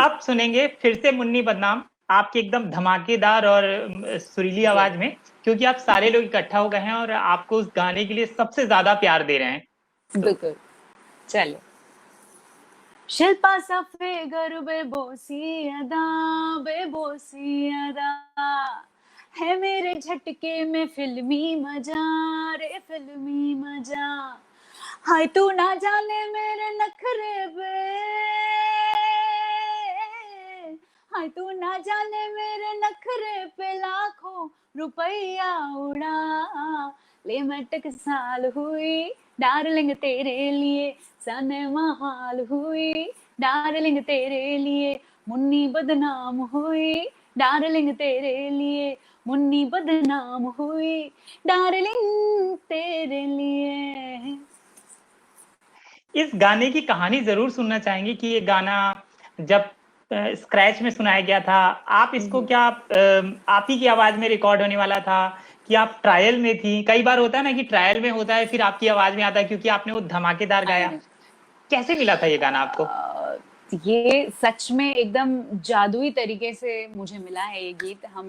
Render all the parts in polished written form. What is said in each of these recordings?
अब सुनेंगे फिर से मुन्नी बदनाम आपकी एकदम धमाकेदार और सुरीली आवाज में, क्योंकि आप सारे लोग इकट्ठा हो गए हैं और आपको उस गाने के लिए सबसे ज्यादा प्यार दे रहे हैं। बिल्कुल, चलो। शिल्पा सफे गर बेबोसी अदा, बेबोसी अदा है मेरे झटके में फिल्मी मजा, रे फिल्मी मजा। हाय तू ना जाने मेरे नखरे पे, हाय तू ना जाने मेरे नखरे पे लाखों रुपया उड़ा, ले मैं टकसाल हुई डार्लिंग तेरे लिए, सने महाल हुई डार्लिंग तेरे लिए, मुन्नी बदनाम हुई डार्लिंग तेरे लिए, मुन्नी बदनाम हुई डार्लिंग तेरे लिए। इस गाने की कहानी जरूर सुनना चाहेंगे कि ये गाना जब स्क्रैच में सुनाया गया था, आप इसको क्या आप ही की आवाज में रिकॉर्ड होने वाला था कि आप ट्रायल में थी? कई बार होता है ना कि ट्रायल में होता है फिर आपकी आवाज में आता है क्योंकि आपने वो धमाकेदार गाया। कैसे मिला था ये गाना आपको? ये सच में एकदम जादुई तरीके से मुझे मिला है ये गीत। हम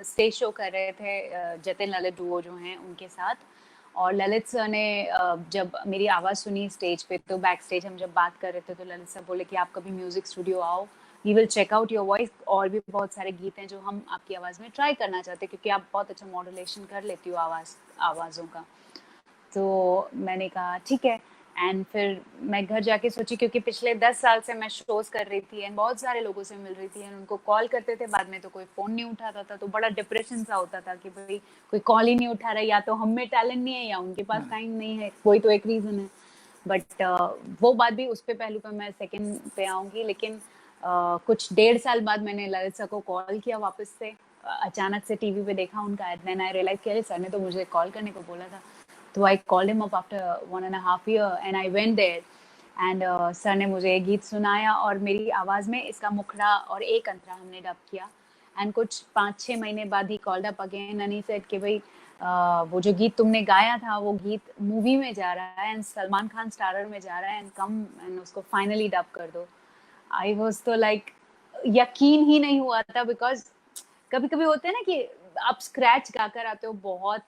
स्टेज शो कर रहे थे जतिन ललित डुओ जो हैं उनके साथ, और ललित सर ने जब मेरी आवाज़ सुनी स्टेज पे तो बैक स्टेज हम जब बात कर रहे थे तो ललित सर बोले कि आप कभी म्यूजिक स्टूडियो आओ, we will check out your voice, और भी बहुत सारे गीत हैं जो हम आपकी आवाज़ में ट्राई करना चाहते हैं क्योंकि आप बहुत अच्छा मॉड्यूलेशन कर लेती हो आवाज़ों का। तो मैंने कहा ठीक है। एंड फिर मैं घर जाके सोची, क्योंकि पिछले 10 साल से मैं शोज कर रही थी एंड बहुत सारे लोगों से मिल रही थी एंड उनको कॉल करते थे, बाद में तो कोई फोन नहीं उठाता था, तो बड़ा डिप्रेशन सा होता था कि भाई कोई कॉल ही नहीं उठा रहा, या तो हम में टैलेंट नहीं है या उनके पास टाइम नहीं है, कोई तो एक रीजन है। बट वो बात भी उस पे पहलू पे मैं सेकंड पे आऊंगी। लेकिन कुछ 1.5 साल बाद मैंने ललित सर को कॉल किया वापस से, अचानक से टीवी पे देखा उनका एड, देन आई रियलाइज किया सर ने तो मुझे कॉल करने को बोला था। तो I called him up after 1.5 year and I went there and sir ने मुझे एक गीत सुनाया और मेरी आवाज़ में इसका मुखड़ा और एक अंतरा हमने डब किया। एंड कुछ 5-6 महीने बाद he called up again and he said कि भाई वो जो गीत तुमने गाया था वो गीत मूवी में जा रहा है एंड सलमान खान स्टारर में जा रहा है एंड कम एंड उसको फाइनली डब कर दो। आई वाज तो लाइक यकीन ही नहीं हुआ था, बिकॉज कभी कभी होते हैं ना कि आप स्क्रैच गाकर आते हो, बहुत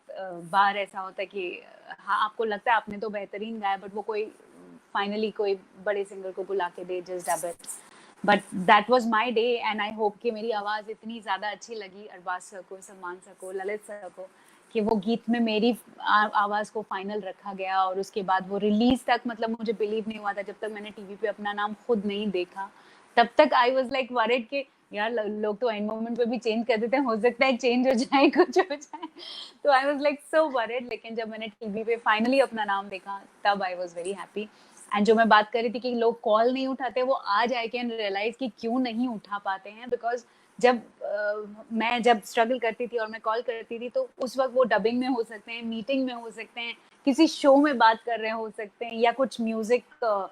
बार ऐसा होता है कि हाँ आपको लगता है आपने तो बेहतरीन गाया बट वो कोई फाइनली कोई बड़े सिंगर को बुला के they just dub it. But that was my day and I hope कि मेरी आवाज़ इतनी ज़्यादा अच्छी लगी अरबाज सर को, सलमान सर को, ललित सर को, कि वो गीत में मेरी आवाज़ को फाइनल रखा गया। और उसके बाद वो रिलीज तक, मतलब मुझे बिलीव नहीं हुआ था जब तक मैंने टीवी पे अपना नाम खुद नहीं देखा, तब तक आई वाज लाइक वरिड कि यार लोग तो एंड मोमेंट पे भी चेंज कर देते हैं, हो सकता है चेंज हो जाए, कुछ हो जाए। तो I was like so worried. लेकिन जब मैंने टीवी पे फाइनली अपना नाम देखा तब I was very happy. And जो मैं बात कर रही थी कि लोग कॉल नहीं उठाते, वो आज आई कैन रियलाइज कि क्यों नहीं उठा पाते हैं, बिकॉज जब मैं जब स्ट्रगल करती थी और मैं कॉल करती थी तो उस वक्त वो डबिंग में हो सकते हैं, मीटिंग में हो सकते हैं, किसी शो में बात कर रहे हो सकते हैं, या कुछ म्यूजिक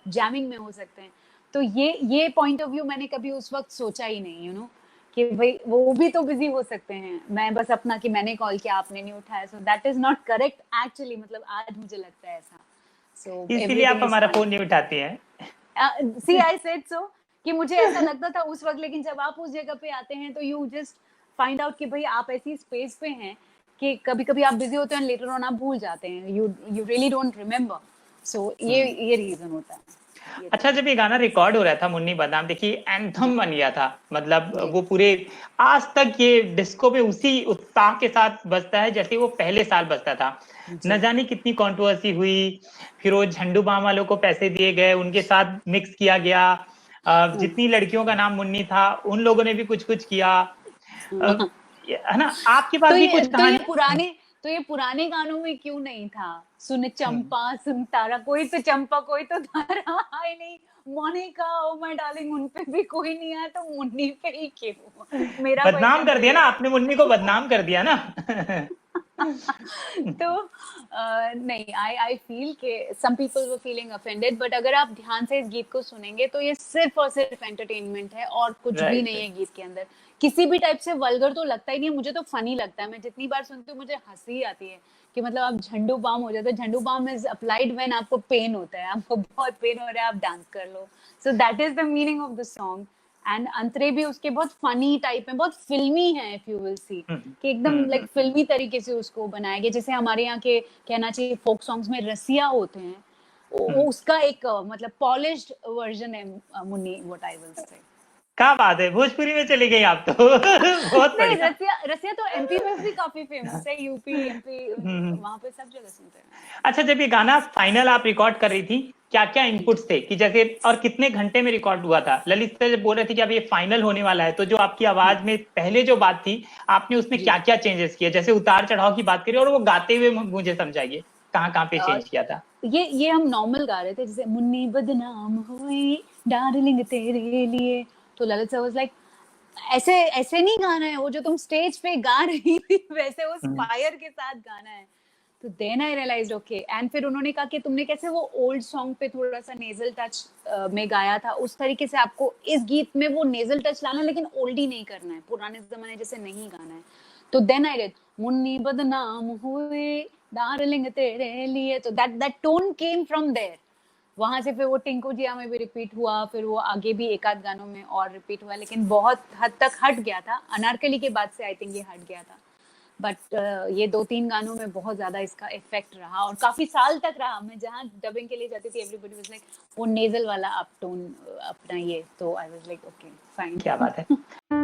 जैमिंग में हो सकते हैं। तो ये पॉइंट ऑफ व्यू मैंने कभी उस वक्त सोचा ही नहीं, यू नो, कि भाई वो भी तो बिजी हो सकते हैं, मैं बस अपना कि मैंने कॉल किया आपने नहीं उठाया, सो that is not correct actually, मतलब आज मुझे लगता है ऐसा। सो इसीलिए आप एवरीथिंग इज हमारा फोन फाइन। नहीं उठाती हैं। सी आई सेड सो कि मुझे ऐसा लगता था उस वक्त, लेकिन जब आप उस जगह पे आते हैं तो यू जस्ट फाइंड आउट कि भाई आप ऐसी स्पेस पे हैं कि कभी कभी आप बिजी होते हैं, लेटर ऑन आप भूल जाते हैं, यू रियली डोंट रिमेम्बर। सो ये रीजन होता है। अच्छा, जब ये गाना रिकॉर्ड हो रहा था मुन्नी बदनाम, देखिए एंथम बन गया था, मतलब वो पूरे आज तक ये डिस्को में उसी उत्साह के साथ बजता है जैसे वो पहले साल बजता था। न जाने कितनी कंट्रोवर्सी हुई, फिर वो झंडू बाम वालों को पैसे दिए गए, उनके साथ मिक्स किया गया, जितनी लड़कियों का नाम मुन्नी था उन लोगों ने भी कुछ कुछ किया, है ना? आपके पास भी कुछ कहानी? तो ये पुराने गानों में क्यों नहीं था? सुन चंपा सुन तारा, कोई तो चंपा कोई तो तारा आए नहीं, मोनिका ओ माय डार्लिंग उन पे भी कोई नहीं आया, तो मुन्नी पे ही क्यों? मेरा बदनाम क्वेश्चन कर तो दिया ये ना आपने, मुन्नी को बदनाम कर दिया ना। तो नहीं, आई फील कि some people were feeling offended, but अगर आप ध्यान से इस गीत को सुनेंगे तो ये सिर्फ और सिर्फ एंटरटेनमेंट है और कुछ भी नहीं है गीत के अंदर। किसी भी टाइप से वल्गर तो लगता ही नहीं है, मुझे तो फनी लगता है। मैं जितनी बार सुनती हूँ मुझे हंसी आती है कि मतलब आप झंडू बाम हो जाते, झंडू बाम इज अप्लाइड व्हेन आपको पेन होता है, आपको बहुत पेन हो रहा है, आप डांस कर लो। So that is the meaning of the song. And अंतरे भी उसके बहुत फनी टाइप में, बहुत फिल्मी है इफ यू विल सी, कि एकदम लाइक फिल्मी तरीके से उसको बनाया गया, जैसे हमारे यहाँ के कहना चाहिए फोक सॉन्ग्स में रसिया होते हैं, उसका एक मतलब पॉलिश्ड वर्जन है Munni, what I will say. क्या बात है, भोजपुरी में चली गई आप तो। बहुत नहीं, बढ़िया। रसिया रसिया तो एमपी में भी काफी फेमस है, यूपी एमपी वहां पे सब जगह सुनते हैं। अच्छा, जब ये गाना फाइनल आप रिकॉर्ड कर रही थी, क्या क्या इनपुट्स थे कि जैसे, और कितने घंटे में रिकॉर्ड हुआ था? ललित सर जब बोल रहे थे कि अब ये फाइनल होने वाला है, तो जो आपकी आवाज में पहले जो बात थी, आपने उसमें क्या क्या चेंजेस किए? जैसे उतार चढ़ाव की बात करिए, और वो गाते हुए मुझे समझाइए कहाँ पे चेंज किया था। ये हम नॉर्मल गा रहे थे, जैसे मुन्नी बदनाम हुई डार्लिंग तेरे लिए, तो ललित सर वाज लाइक ऐसे ऐसे नहीं गाना है, वो जो तुम स्टेज पे गा रही थी वैसे उस फायर के साथ गाना है। तो then I realised okay, and फिर उन्होंने कहा कि तुमने कैसे वो ओल्ड सॉन्ग पे थोड़ा सा नेजल टच में गाया था, उस तरीके से आपको इस गीत में वो नेजल टच लाना, लेकिन ओल्डी नहीं करना है, पुराने जमाने जैसे नहीं गाना है। तो देन आई रेड मुन्नी बदनाम हुई डार्लिंग तेरे लिए, तो that tone came from there. वहां से फिर वो टिंकू जिया में भी रिपीट हुआ, फिर वो आगे भी एक आध गानों में और रिपीट हुआ, लेकिन बहुत हद तक हट गया था अनारकली के बाद से, आई थिंक ये हट गया था। बट ये 2-3 गानों में बहुत ज्यादा इसका इफेक्ट रहा, और काफी साल तक रहा। मैं जहाँ डबिंग के लिए जाती थी, एवरीबॉडी वाज लाइक वो नेजल वाला अप टोन अपना ये, तो I was like okay fine. क्या बात है।